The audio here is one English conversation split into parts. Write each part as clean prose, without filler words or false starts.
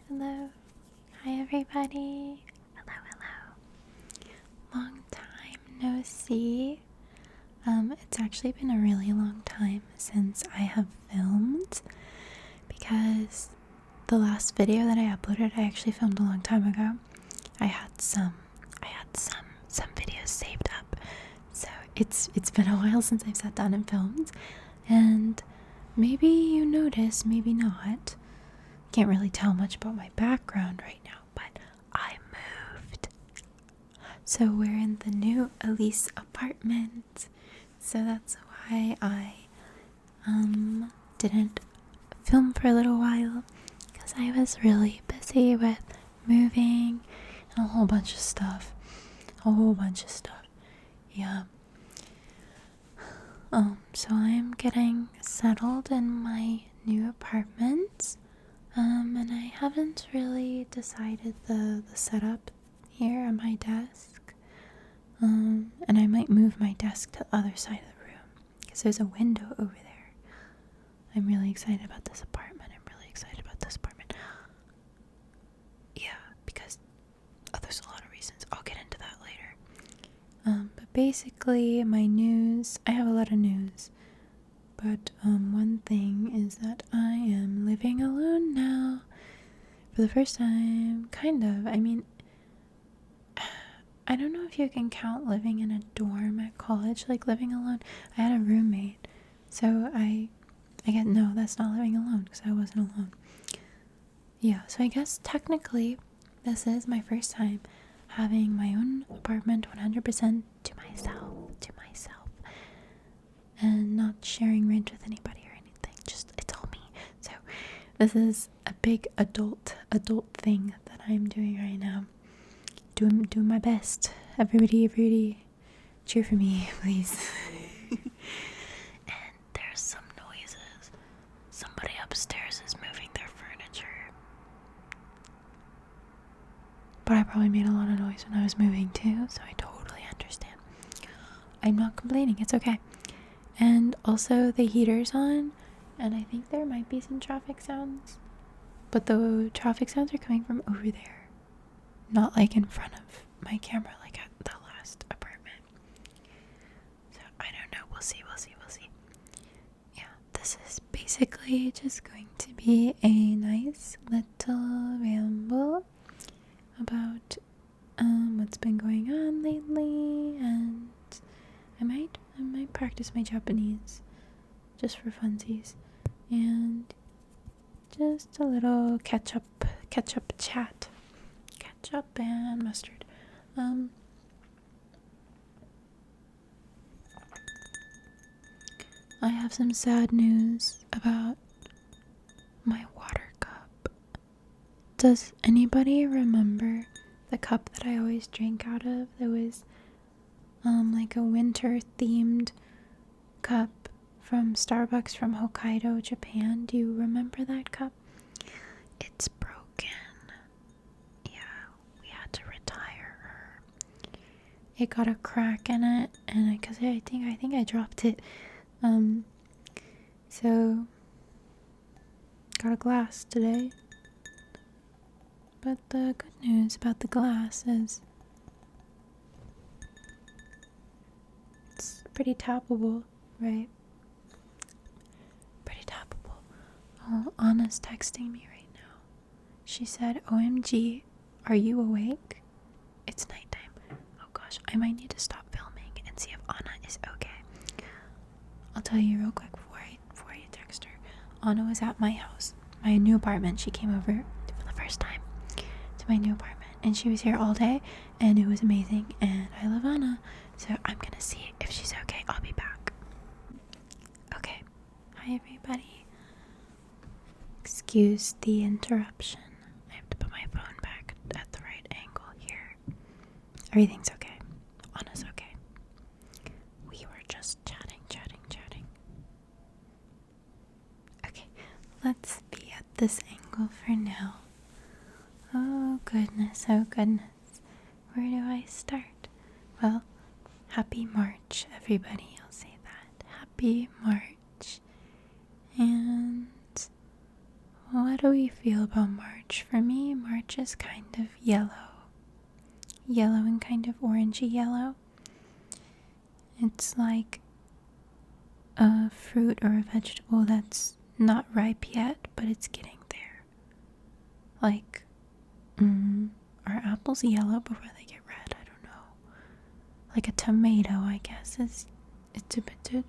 Hello. Hi, everybody. Hello, hello. Long time no see. It's actually been a really long time since I have filmed because the last video that I uploaded, I actually filmed a long time ago. I had some videos saved up. So it's been a while since I've sat down and filmed. And maybe you noticed, maybe not. Can't really tell much about my background right now, but I moved. So we're in the new Alise apartment. So that's why I didn't film for a little while, because I was really busy with moving and a whole bunch of stuff. Yeah. So I'm getting settled in my new apartment. And I haven't really decided the setup here on my desk. And I might move my desk to the other side of the room because there's a window over there. I'm really excited about this apartment. Yeah, because there's a lot of reasons. I'll get into that later. But basically, my news, I have a lot of news. But one thing is that I am living alone now. For the first time, kind of. I mean, I don't know if you can count living in a dorm at college, like living alone. I had a roommate, so I get, no, that's not living alone because I wasn't alone. Yeah, so I guess technically this is my first time having my own apartment 100% to myself, and not sharing rent with anybody or anything. Just, it's all me. So this is a big adult thing that I'm doing right now. Doing my best. Everybody cheer for me, please. And there's some noises. Somebody upstairs is moving their furniture. But I probably made a lot of noise when I was moving too, so I totally understand. I'm not complaining, it's okay. And also the heater's on, and I think there might be some traffic sounds. But the traffic sounds are coming from over there. Not like in front of my camera like at the last apartment. So I don't know. We'll see. Yeah, this is basically just going to be a nice little ramble about what's been going on lately, and I might practice my Japanese just for funsies, and just a little ketchup chat. Ketchup and mustard. I have some sad news about my water cup. Does anybody remember the cup that I always drank out of? There was like a winter themed cup from Starbucks from Hokkaido, Japan. Do you remember that cup? It's broken. Yeah, we had to retire her. It got a crack in it, and because I think I dropped it. So got a glass today. But the good news about the glass is it's pretty tappable, right? Pretty tappable. Oh, Anna's texting me right now. She said, OMG, are you awake? It's nighttime. Oh gosh, I might need to stop filming and see if Anna is okay. I'll tell you real quick before I text her. Anna was at my house, my new apartment. She came over for the first time to my new apartment, and she was here all day, and it was amazing, and I love Anna, so I'm gonna see if she's okay. I'll be back. Okay. Hi, everybody. Excuse the interruption. I have to put my phone back at the right angle here. Everything's okay. Anna's okay. We were just chatting. Okay, let's be at this angle for now. Oh goodness. Where do I start? Well, happy March, everybody. I'll say that. Happy March. And what do we feel about March? For me, March is kind of yellow. Yellow and kind of orangey yellow. It's like a fruit or a vegetable that's not ripe yet, but it's getting there. Like, are apples yellow before they get red? I don't know. Like a tomato, I guess, it's a bit.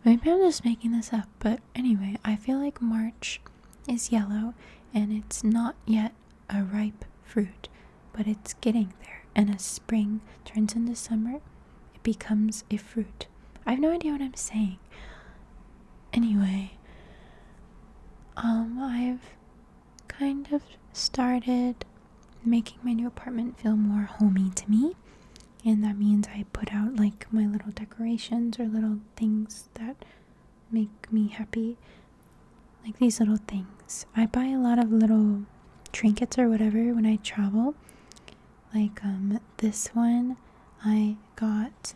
Maybe I'm just making this up, but anyway, I feel like March is yellow and it's not yet a ripe fruit, but it's getting there. And as spring turns into summer, it becomes a fruit. I have no idea what I'm saying. Anyway, I've kind of started making my new apartment feel more homey to me. And that means I put out like my little decorations or little things that make me happy. Like these little things. I buy a lot of little trinkets or whatever when I travel. Like this one I got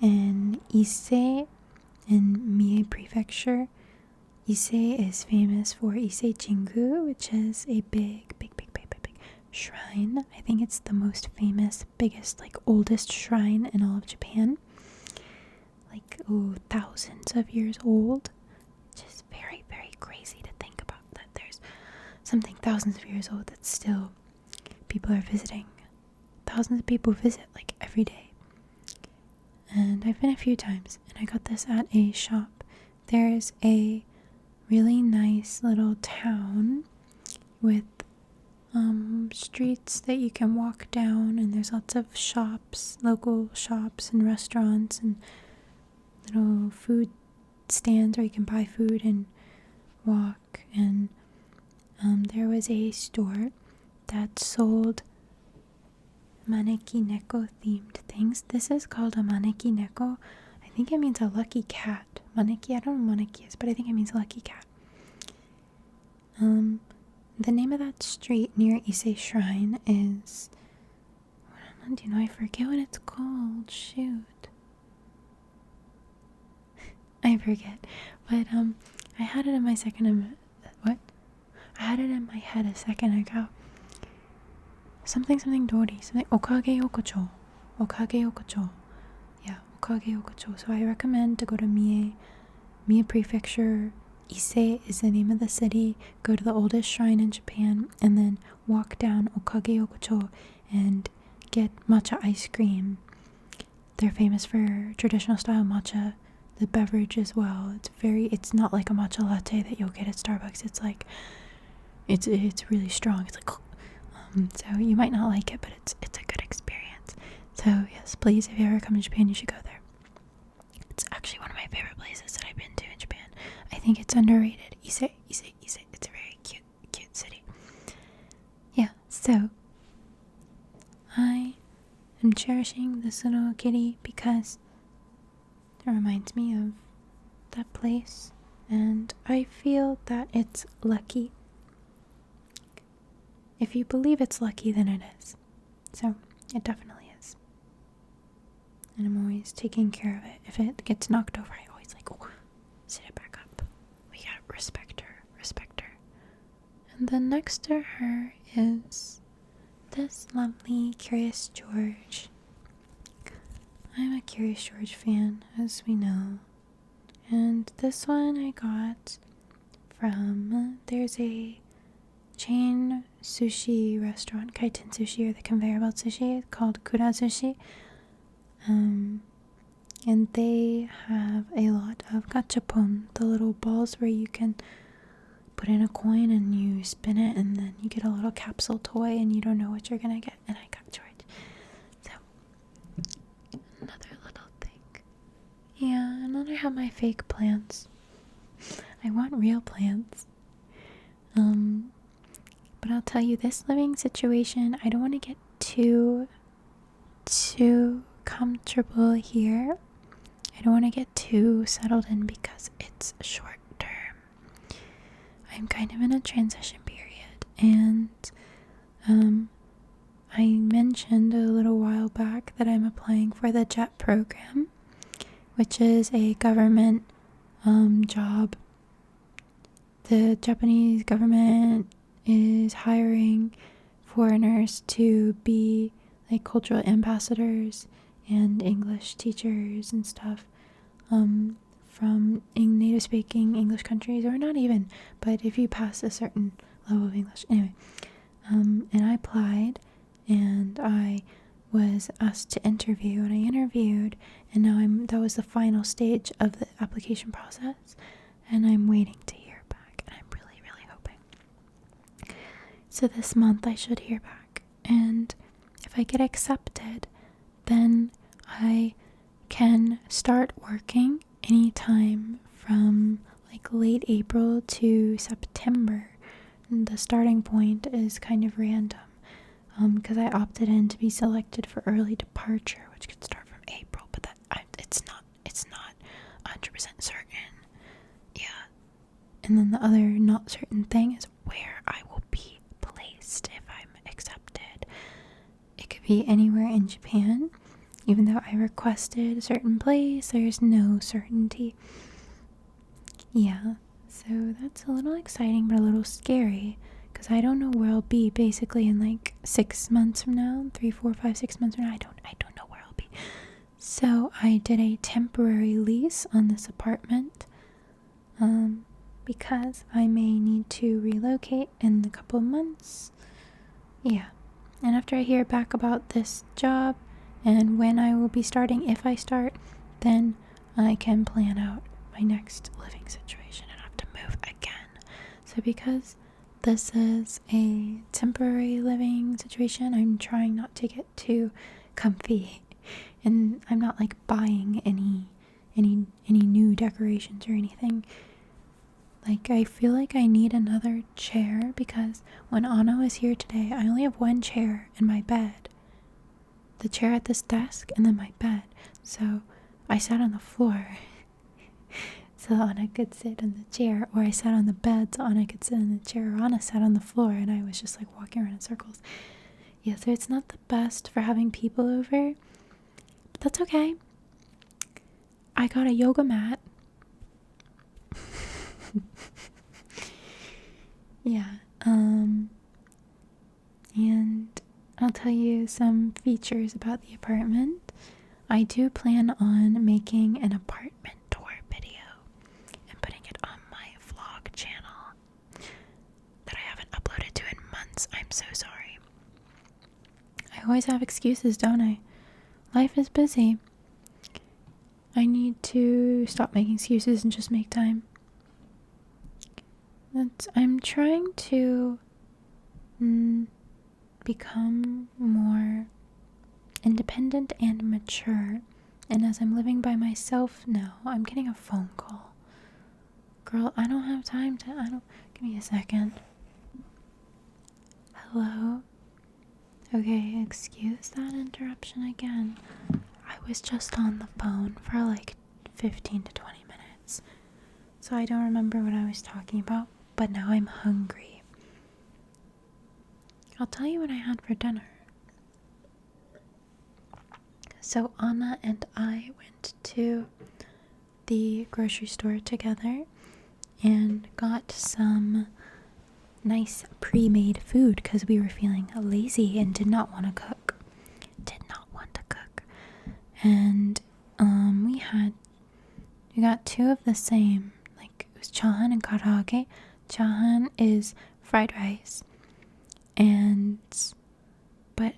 in Ise in Mie Prefecture. Ise is famous for Ise Jingu, which is a big shrine. I think it's the most famous, biggest, like oldest shrine in all of Japan. Like, thousands of years old. Just very, very crazy to think about that there's something thousands of years old that still people are visiting. Thousands of people visit like every day. And I've been a few times, and I got this at a shop. There's a really nice little town with streets that you can walk down, and there's lots of shops, local shops and restaurants and little food stands where you can buy food and walk. And there was a store that sold maneki neko themed things. This is called a maneki neko. I think it means a lucky cat. Maneki, I don't know what maneki is, but I think it means a lucky cat. The name of that street near Ise Shrine is, do you know, I forget what it's called. Shoot. I forget. But I had it in my I had it in my head a second ago. Something Dori. Something Okage Yokocho. Okage Yokocho. Yeah, Okage Yokocho. So I recommend to go to Mie Prefecture. Ise is the name of the city. Go to the oldest shrine in Japan and then walk down Okage Yokocho and get matcha ice cream. They're famous for traditional style matcha, the beverage as well. It's not like a matcha latte that you'll get at Starbucks. It's like, it's really strong. It's like, so you might not like it, but it's a good experience. So yes, please, if you ever come to Japan, you should go there. It's actually one of my favorite places that I've been to in Japan. I think it's underrated. Ise. It's a very cute city. Yeah, so I am cherishing this little kitty because it reminds me of that place, and I feel that it's lucky. If you believe it's lucky, then it is. So it definitely is. And I'm always taking care of it. If it gets knocked over, I always sit it back up. We gotta respect her. And then next to her is this lovely Curious George. I'm a Curious George fan, as we know. And this one I got from, there's a chain sushi restaurant, Kaiten Sushi, or the conveyor belt sushi, called Kura Sushi. And they have a lot of gachapon, the little balls where you can put in a coin and you spin it and then you get a little capsule toy and you don't know what you're gonna get. And I got George. So, another little thing. Yeah, and then I have my fake plants. I want real plants. But I'll tell you, this living situation, I don't want to get too comfortable here. I don't want to get too settled in because it's short term. I'm kind of in a transition period, and I mentioned a little while back that I'm applying for the JET program, which is a government job the Japanese government is hiring foreigners to be like cultural ambassadors and English teachers and stuff from native speaking English countries, or not even, but if you pass a certain level of English. Anyway, and I applied and I was asked to interview, and I interviewed, and now that was the final stage of the application process, and I'm waiting to hear back, and I'm really, really hoping. So this month I should hear back, and if I get accepted, then I can start working anytime from like late April to September. And the starting point is kind of random, because I opted in to be selected for early departure, which could start from April, but it's not 100% certain. Yeah. And then the other not certain thing is where I will be placed if I'm accepted. It could be anywhere in Japan. Even though I requested a certain place, there's no certainty. Yeah, so that's a little exciting but a little scary, because I don't know where I'll be basically in like 6 months from now. 3, 4, 5, 6 months from now. I don't know where I'll be. So I did a temporary lease on this apartment because I may need to relocate in a couple of months. Yeah, and after I hear back about this job and when I will be starting, if I start, then I can plan out my next living situation and have to move again. So because this is a temporary living situation, I'm trying not to get too comfy, and I'm not like buying any new decorations or anything. Like, I feel like I need another chair, because when Anna was here today, I only have one chair in my bed. The chair at this desk and then my bed. So I sat on the floor so Anna could sit in the chair, or I sat on the bed so Anna could sit in the chair, or Anna sat on the floor and I was just like walking around in circles. Yeah, so it's not the best for having people over, but that's okay. I got a yoga mat. Yeah, and I'll tell you some features about the apartment. I do plan on making an apartment tour video and putting it on my vlog channel that I haven't uploaded to in months. I'm so sorry. I always have excuses, don't I? Life is busy. I need to stop making excuses and just make time. I'm trying to become more independent and mature. And as I'm living by myself now, I'm getting a phone call. Girl, I don't have time to, give me a second. Hello? Okay, excuse that interruption again. I was just on the phone for like 15 to 20 minutes. So I don't remember what I was talking about, but now I'm hungry. I'll tell you what I had for dinner. So Anna and I went to the grocery store together and got some nice pre-made food because we were feeling lazy and did not want to cook. And we got two of the same. Like, it was chahan and karaage. Chahan is fried rice, but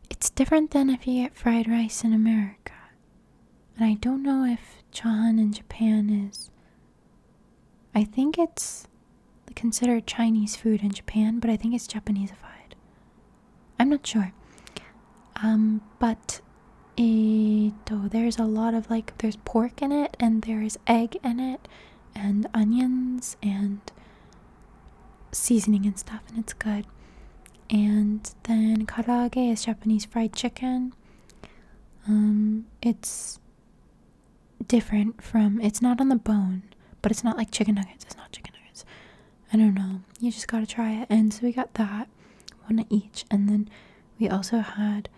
it's different than if you get fried rice in America. And I don't know if chahan in Japan is, I think it's considered Chinese food in Japan, but I think it's Japaneseified. I'm not sure. But there's a lot of there's pork in it, and there's egg in it, and onions, and seasoning and stuff, and it's good. And then karaage is Japanese fried chicken. It's different from, it's not on the bone, but it's not like chicken nuggets. It's not chicken nuggets. I don't know. You just gotta try it. And so we got that, one each, and then we also had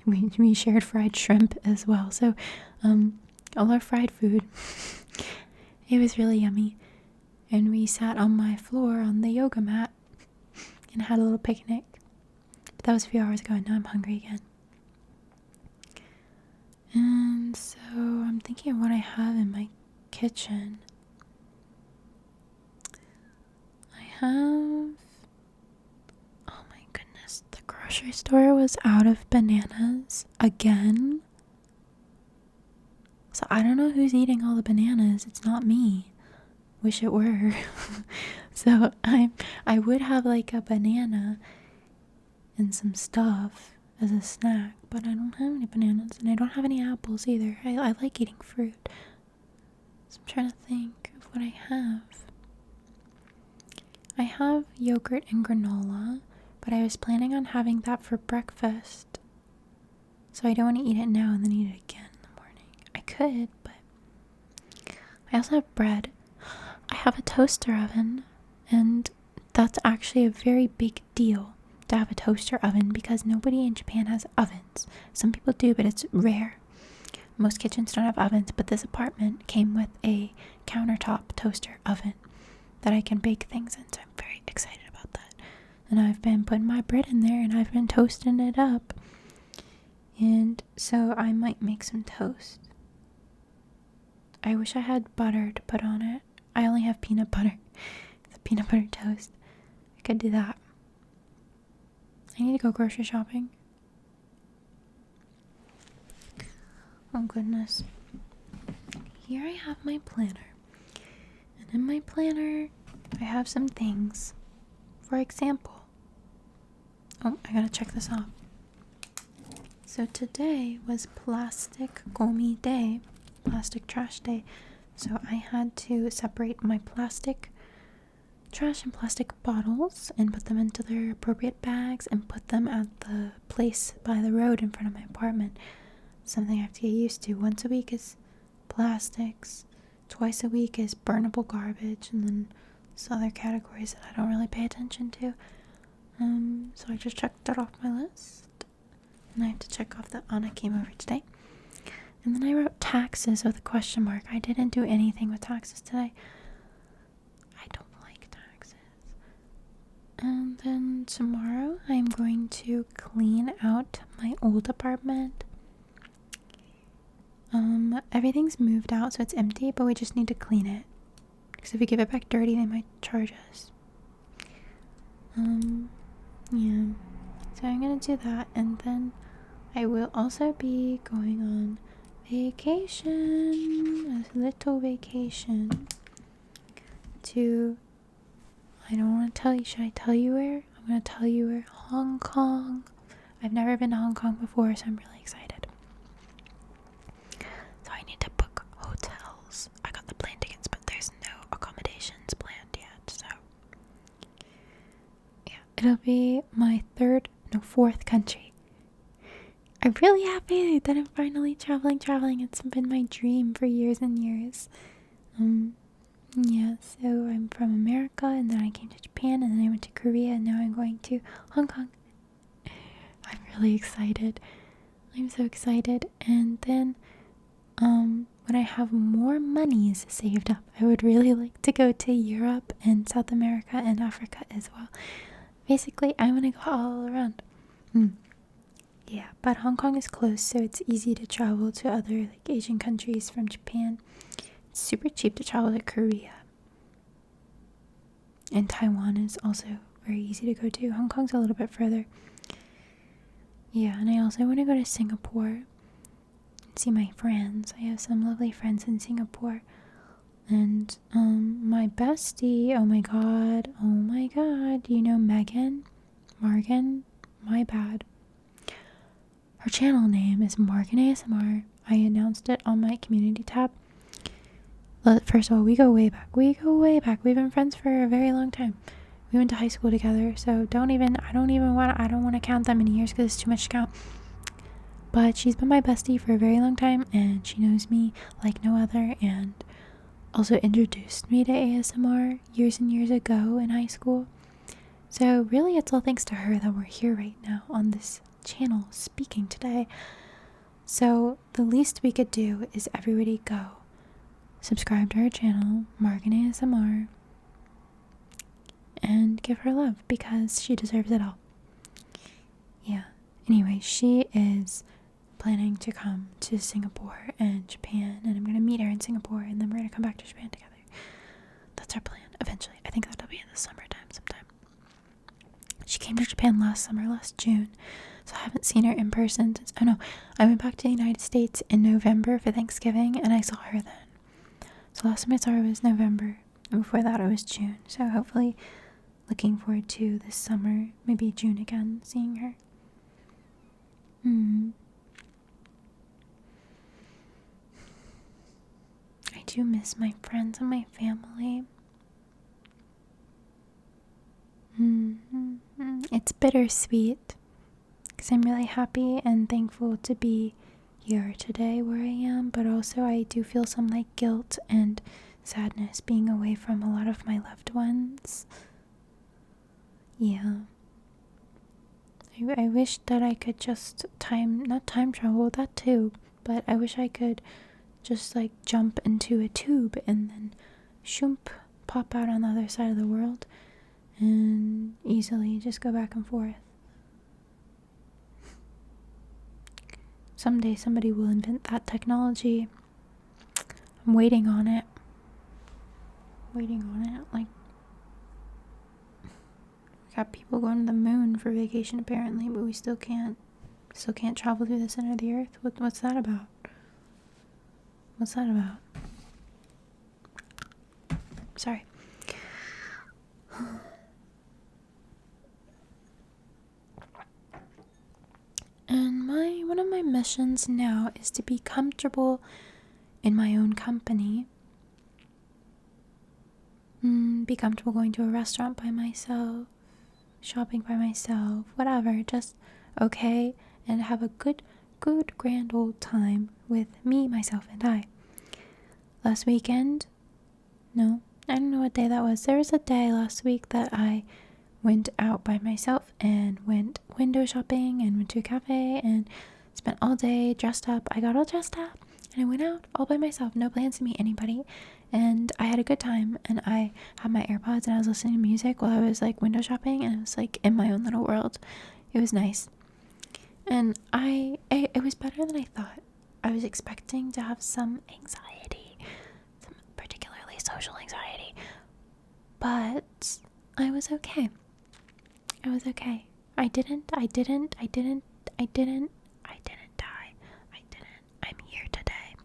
we shared fried shrimp as well. So all our fried food. It was really yummy. and we sat on my floor on the yoga mat and had a little picnic. But that was a few hours ago, and now I'm hungry again. And so I'm thinking of what I have in my kitchen. I have... Oh my goodness, the grocery store was out of bananas again. So I don't know who's eating all the bananas. It's not me. Wish it were. So I would have like a banana and some stuff as a snack, but I don't have any bananas and I don't have any apples either. I like eating fruit. So I'm trying to think of what I have. I have yogurt and granola, but I was planning on having that for breakfast. So I don't want to eat it now and then eat it again in the morning. I could, but I also have bread. I have a toaster oven, and that's actually a very big deal to have a toaster oven because nobody in Japan has ovens. Some people do, but it's rare. Most kitchens don't have ovens, but this apartment came with a countertop toaster oven that I can bake things in, so I'm very excited about that. And I've been putting my bread in there and I've been toasting it up. And so I might make some toast. I wish I had butter to put on it. I only have peanut butter. It's a peanut butter toast. I could do that. I need to go grocery shopping. Oh goodness. Here I have my planner. And in my planner, I have some things. For example, oh, I gotta check this off. So today was plastic gomi day, plastic trash day. So I had to separate my plastic trash and plastic bottles and put them into their appropriate bags and put them at the place by the road in front of my apartment. Something I have to get used to. Once a week is plastics, twice a week is burnable garbage, and then some other categories that I don't really pay attention to. So I just checked that off my list. And I have to check off that Anna came over today. And then I wrote taxes with a question mark. I didn't do anything with taxes today. I don't like taxes. And then tomorrow I'm going to clean out my old apartment. Everything's moved out, so it's empty, but we just need to clean it. Because if we give it back dirty, they might charge us. Yeah. So I'm gonna do that, and then I will also be going on vacation, a little vacation to, I don't want to tell you, should I tell you where? I'm going to tell you where. Hong Kong. I've never been to Hong Kong before, so I'm really excited. So I need to book hotels. I got the plane tickets, but there's no accommodations planned yet, so yeah, it'll be my fourth country. I'm really happy that I'm finally traveling. It's been my dream for years and years. Yeah, so I'm from America, and then I came to Japan, and then I went to Korea, and now I'm going to Hong Kong. I'm really excited. I'm so excited. And then, when I have more monies saved up, I would really like to go to Europe and South America and Africa as well. Basically, I want to go all around. Yeah, but Hong Kong is close, so it's easy to travel to other like Asian countries from Japan. It's super cheap to travel to Korea. And Taiwan is also very easy to go to. Hong Kong's a little bit further. Yeah, and I also want to go to Singapore and see my friends. I have some lovely friends in Singapore. And my bestie, oh my god, you know Megan? Morgan? My bad. Her channel name is Morgan ASMR. I announced it on my community tab. First of all, we go way back. We've been friends for a very long time. We went to high school together, so I don't want to count that many years because it's too much to count. But she's been my bestie for a very long time, and she knows me like no other, and also introduced me to ASMR years and years ago in high school. So really, it's all thanks to her that we're here right now on this channel speaking today. So the least we could do is everybody go subscribe to her channel, Morgan ASMR, give her love because she deserves it all. Yeah. Anyway, she is planning to come to Singapore and Japan, and I'm going to meet her in Singapore, and then we're going to come back to Japan together. That's our plan, eventually. I think that'll be in the summertime sometime. She came to Japan last June, so I haven't seen her in person since, I went back to the United States in November for Thanksgiving, and I saw her then. So last time I saw her was November, and before that it was June, so hopefully looking forward to this summer, maybe June again, seeing her. I do miss my friends and my family. It's bittersweet because I'm really happy and thankful to be here today where I am, but also I do feel some like guilt and sadness being away from a lot of my loved ones. Yeah. I wish that I could just not time travel, that too, but I wish I could just like jump into a tube and then shoomp, pop out on the other side of the world and easily just go back and forth. Someday somebody will invent that technology. I'm waiting on it. Like, we got people going to the moon for vacation apparently, but we still can't travel through the center of the earth. What's that about? Sorry. And one of my missions now is to be comfortable in my own company. Be comfortable going to a restaurant by myself, shopping by myself, whatever, just okay, and have a good grand old time with me, myself, and I. Last weekend, no, I don't know what day that was. There was a day last week that I went out by myself and went window shopping and went to a cafe and spent all day dressed up. I got all dressed up and I went out all by myself, no plans to meet anybody, and I had a good time. And I had my AirPods and I was listening to music while I was like window shopping, and I was like in my own little world. It was nice, and it was better than I thought. I was expecting to have some anxiety, some particularly social anxiety, but I was okay. I didn't die. I'm here today.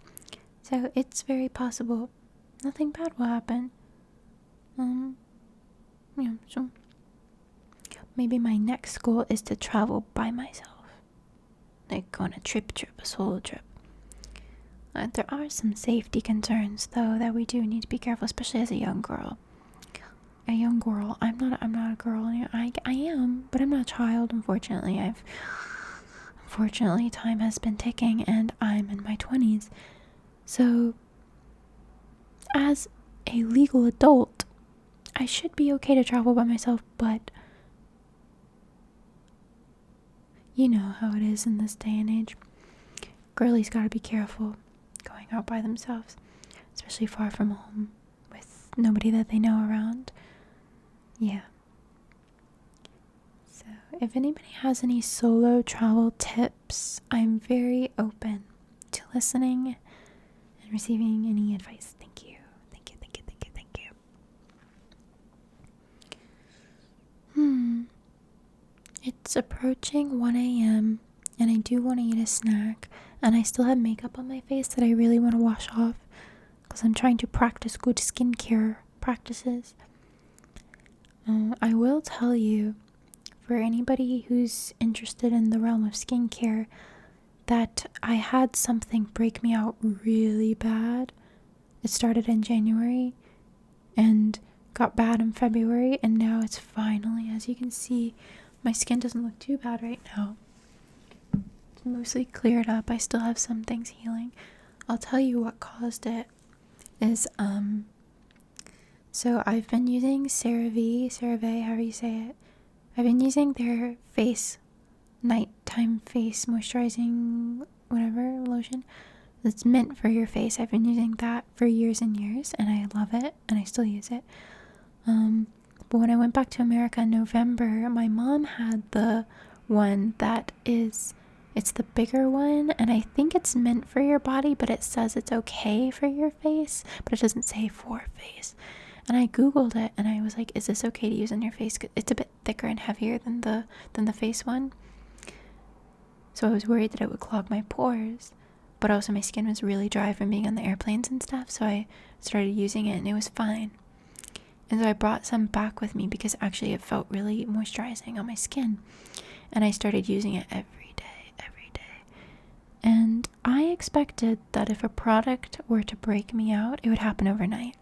So it's very possible nothing bad will happen. So maybe my next goal is to travel by myself. Like go on a trip, a solo trip. There are some safety concerns though that we do need to be careful, especially as a young girl. I'm not a girl. I am, but I'm not a child, unfortunately. Unfortunately, time has been ticking and I'm in my 20s. So, as a legal adult, I should be okay to travel by myself, but you know how it is in this day and age. Girlies gotta be careful going out by themselves, especially far from home with nobody that they know around. Yeah. So, if anybody has any solo travel tips, I'm very open to listening and receiving any advice. Thank you. It's approaching 1 a.m. and I do want to eat a snack, and I still have makeup on my face that I really want to wash off because I'm trying to practice good skincare practices. I will tell you, for anybody who's interested in the realm of skincare, that I had something break me out really bad. It started in January and got bad in February, and now it's finally, as you can see, my skin doesn't look too bad right now. It's mostly cleared up. I still have some things healing. I'll tell you what caused it is, so I've been using CeraVe, however you say it. I've been using their nighttime face moisturizing whatever lotion that's meant for your face. I've been using that for years and years, and I love it, and I still use it. But when I went back to America in November, my mom had the one that is, it's the bigger one, and I think it's meant for your body, but it says it's okay for your face, but it doesn't say for face. And I googled it, and I was like, is this okay to use on your face? 'Cause it's a bit thicker and heavier than the face one. So I was worried that it would clog my pores, but also my skin was really dry from being on the airplanes and stuff, so I started using it and it was fine. And so I brought some back with me because actually it felt really moisturizing on my skin. And I started using it every day. And I expected that if a product were to break me out, it would happen overnight.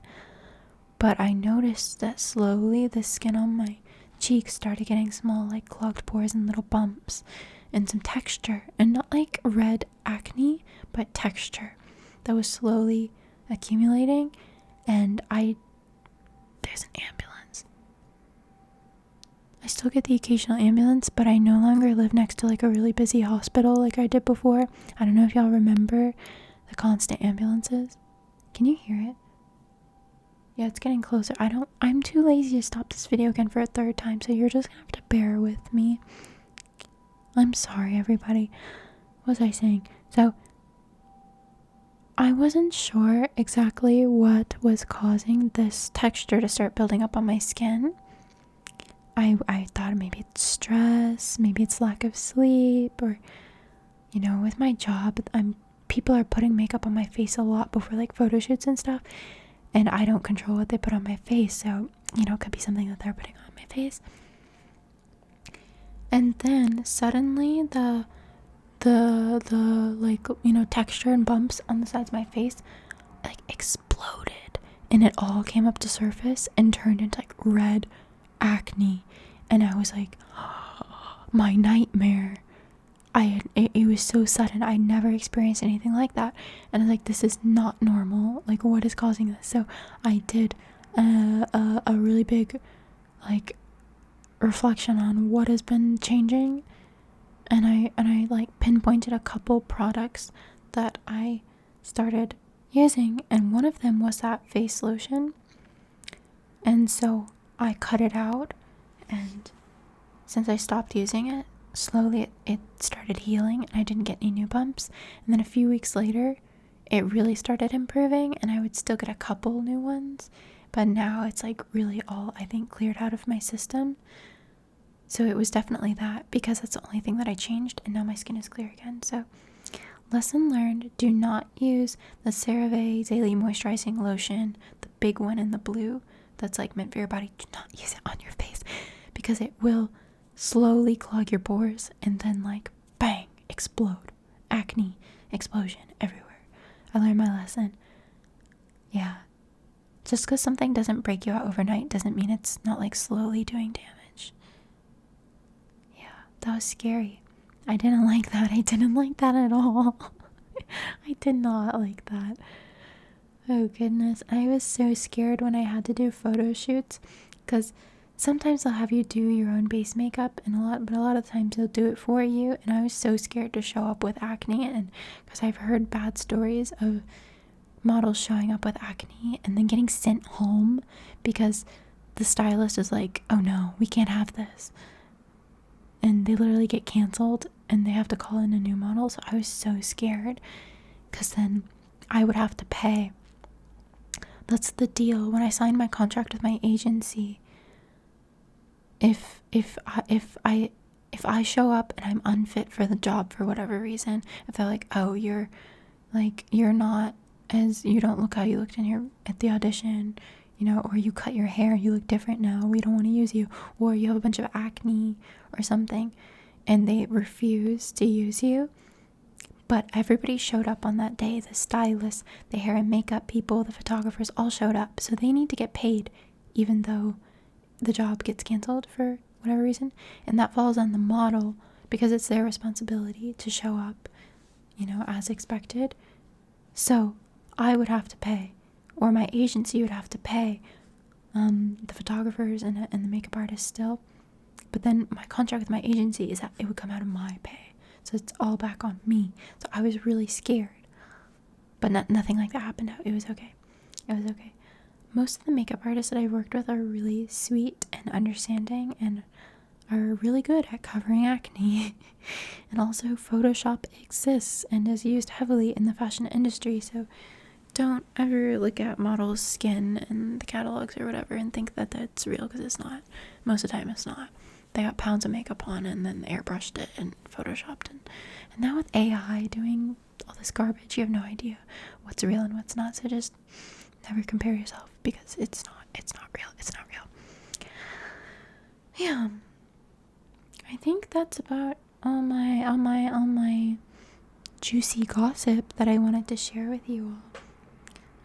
But I noticed that slowly the skin on my cheeks started getting small, like clogged pores and little bumps and some texture. And not like red acne, but texture that was slowly accumulating. And there's an ambulance. I still get the occasional ambulance, but I no longer live next to like a really busy hospital like I did before. I don't know if y'all remember the constant ambulances. Can you hear it? Yeah, it's getting closer. I'm too lazy to stop this video again for a third time, so you're just gonna have to bear with me. I'm sorry, everybody. What was I saying? So, I wasn't sure exactly what was causing this texture to start building up on my skin. I thought maybe it's stress, maybe it's lack of sleep, or, you know, with my job, people are putting makeup on my face a lot before like photo shoots and stuff, and I don't control what they put on my face, so, you know, it could be something that they're putting on my face. And then suddenly the like, you know, texture and bumps on the sides of my face like exploded, and it all came up to surface and turned into like red acne. And I was like, oh, my nightmare. It was so sudden. I never experienced anything like that, and I was like, this is not normal. Like, what is causing this? So I did a really big like reflection on what has been changing, and I like pinpointed a couple products that I started using, and one of them was that face lotion. And so I cut it out, and since I stopped using it, slowly it started healing, and I didn't get any new bumps. And then a few weeks later, it really started improving, and I would still get a couple new ones, but now it's like really all, I think, cleared out of my system. So it was definitely that, because that's the only thing that I changed, and now my skin is clear again. So lesson learned, do not use the CeraVe Daily Moisturizing Lotion, the big one in the blue that's like meant for your body. Do not use it on your face, because it will slowly clog your pores and then like bang, explode. Acne explosion everywhere. I learned my lesson. Yeah, just because something doesn't break you out overnight doesn't mean it's not like slowly doing damage. Yeah, that was scary. I didn't like that. I didn't like that at all. I did not like that. Oh goodness, I was so scared when I had to do photo shoots, because sometimes they'll have you do your own base makeup, and a lot of times they'll do it for you, and I was so scared to show up with acne, and because I've heard bad stories of models showing up with acne and then getting sent home because the stylist is like, oh no, we can't have this, and they literally get canceled and they have to call in a new model. So I was so scared, because then I would have to pay. That's the deal. When I signed my contract with my agency, if I show up and I'm unfit for the job for whatever reason, if they're like, oh, you're not, as you don't look how you looked at the audition, you know, or you cut your hair, you look different now, we don't want to use you, or you have a bunch of acne or something, and they refuse to use you. But everybody showed up on that day. The stylists, the hair and makeup people, the photographers all showed up. So they need to get paid even though the job gets canceled for whatever reason. And that falls on the model, because it's their responsibility to show up, you know, as expected. So I would have to pay, or my agency would have to pay the photographers and the makeup artists still. But then my contract with my agency is that it would come out of my pay. So it's all back on me. So I was really scared. But nothing like that happened. It was okay. It was okay. most of the makeup artists that I've worked with are really sweet and understanding and are really good at covering acne. And also Photoshop exists and is used heavily in the fashion industry, so don't ever look at models' skin and the catalogs or whatever and think that that's real, because it's not. Most of the time it's not. They got pounds of makeup on and then airbrushed it and photoshopped it. And now with AI doing all this garbage, you have no idea what's real and what's not. So just never compare yourself, because it's not real. It's not real. Yeah. I think that's about all my juicy gossip that I wanted to share with you all.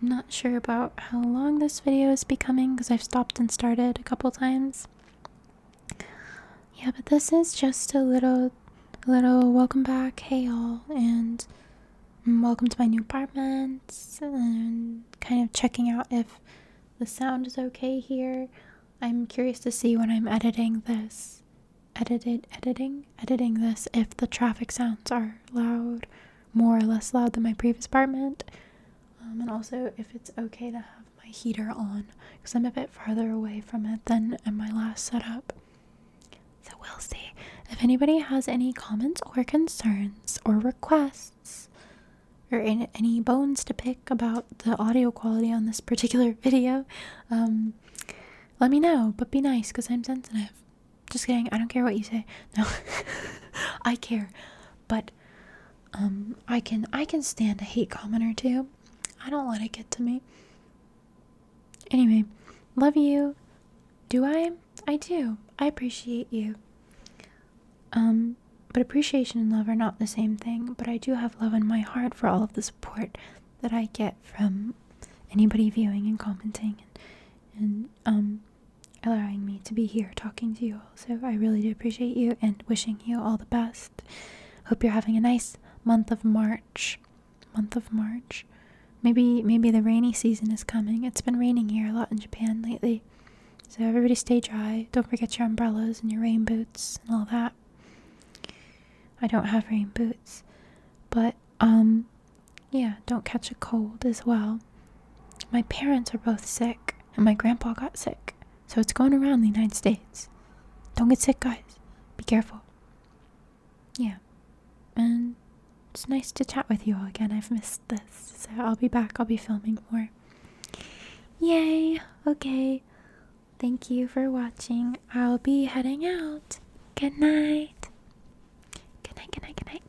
I'm not sure about how long this video is becoming, because I've stopped and started a couple times. Yeah, but this is just a little welcome back, hey y'all, and welcome to my new apartment, and kind of checking out if the sound is okay here. I'm curious to see when I'm editing this, if the traffic sounds are loud, more or less loud than my previous apartment, and also if it's okay to have my heater on, because I'm a bit farther away from it than in my last setup. So we'll see. If anybody has any comments or concerns or requests or any bones to pick about the audio quality on this particular video, let me know, but be nice, because I'm sensitive. Just kidding, I don't care what you say. No. I care, but I can stand a hate comment or two. I don't let it get to me. Anyway, love you. Do I? I do. I appreciate you. But appreciation and love are not the same thing, but I do have love in my heart for all of the support that I get from anybody viewing and commenting and allowing me to be here talking to you all. So I really do appreciate you and wishing you all the best. Hope you're having a nice month of March. Maybe the rainy season is coming. It's been raining here a lot in Japan lately. So everybody stay dry. Don't forget your umbrellas and your rain boots and all that. I don't have rain boots. But, yeah, don't catch a cold as well. My parents are both sick, and my grandpa got sick. So it's going around the United States. Don't get sick, guys. Be careful. Yeah. And it's nice to chat with you all again. I've missed this. So I'll be back. I'll be filming more. Yay. Okay. Thank you for watching. I'll be heading out. Good night. Good night.